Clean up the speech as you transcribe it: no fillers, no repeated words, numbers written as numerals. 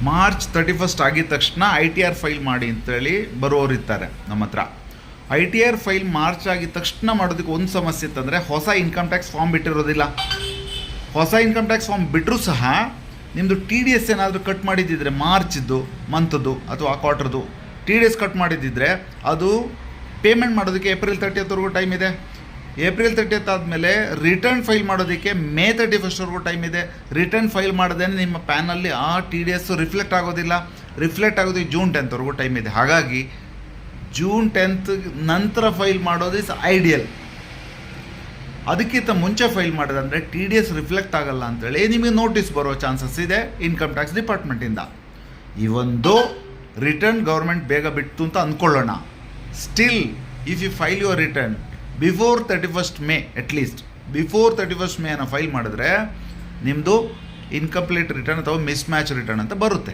March 31 ಆಗಿದ ತಕ್ಷಣ ITR file ಮಾಡಿ ಅಂತೇಳಿ ಬರೋರು ಇರ್ತಾರೆ ನಮ್ಮ ಹತ್ರ. ITR ಫೈಲ್ ಮಾರ್ಚ್ ಆಗಿದ ತಕ್ಷಣ ಮಾಡೋದಕ್ಕೆ ಒಂದು ಸಮಸ್ಯೆ ಇತ್ತಂದರೆ ಹೊಸ ಇನ್ಕಮ್ ಟ್ಯಾಕ್ಸ್ ಫಾರ್ಮ್ ಬಿಟ್ಟಿರೋದಿಲ್ಲ. ಹೊಸ ಇನ್ಕಮ್ ಟ್ಯಾಕ್ಸ್ ಫಾರ್ಮ್ ಬಿಟ್ಟರೂ ಸಹ ನಿಮ್ಮದು TDS ಏನಾದರೂ ಕಟ್ ಮಾಡಿದ್ದಿದ್ರೆ ಮಾರ್ಚ್ದು ಮಂತ್ದು ಅಥವಾ ಆ ಕ್ವಾರ್ಟರ್ದು TDS ಕಟ್ ಮಾಡಿದ್ದಿದ್ರೆ ಅದು ಪೇಮೆಂಟ್ ಮಾಡೋದಕ್ಕೆ ಏಪ್ರಿಲ್ 30th ಟೈಮ್ ಇದೆ. ಏಪ್ರಿಲ್ 30 ಆದಮೇಲೆ ರಿಟರ್ನ್ ಫೈಲ್ ಮಾಡೋದಕ್ಕೆ ಮೇ 31 ಟೈಮ್ ಇದೆ. ರಿಟರ್ನ್ ಫೈಲ್ ಮಾಡದೇ ನಿಮ್ಮ ಪ್ಯಾನಲ್ಲಿ ಆ TDS ರಿಫ್ಲೆಕ್ಟ್ ಆಗೋದಿಲ್ಲ. ರಿಫ್ಲೆಕ್ಟ್ ಆಗೋದಕ್ಕೆ ಜೂನ್ 10th ಟೈಮ್ ಇದೆ. ಹಾಗಾಗಿ ಜೂನ್ 10th ನಂತರ ಫೈಲ್ ಮಾಡೋದು ಇಸ್ ಐಡಿಯಲ್. ಅದಕ್ಕಿಂತ ಮುಂಚೆ ಫೈಲ್ ಮಾಡೋದಂದರೆ TDS ರಿಫ್ಲೆಕ್ಟ್ ಆಗಲ್ಲ ಅಂತೇಳಿ ನಿಮಗೆ ನೋಟಿಸ್ ಬರೋ ಚಾನ್ಸಸ್ ಇದೆ ಇನ್ಕಮ್ ಟ್ಯಾಕ್ಸ್ ಡಿಪಾರ್ಟ್ಮೆಂಟಿಂದ. ಇವೊಂದು ರಿಟರ್ನ್ ಗೌರ್ಮೆಂಟ್ ಬೇಗ ಬಿಟ್ಟು ಅಂತ ಅಂದ್ಕೊಳ್ಳೋಣ. Still if you file your return before 31 May, at least before 31 May file ಮಾಡಿದ್ರೆ ನಿಮ್ಮದು ಇನ್ಕಂಪ್ಲೀಟ್ ರಿಟರ್ನ್ ಅಥವಾ ಮಿಸ್ ಮ್ಯಾಚ್ ರಿಟರ್ನ್ ಅಂತ ಬರುತ್ತೆ.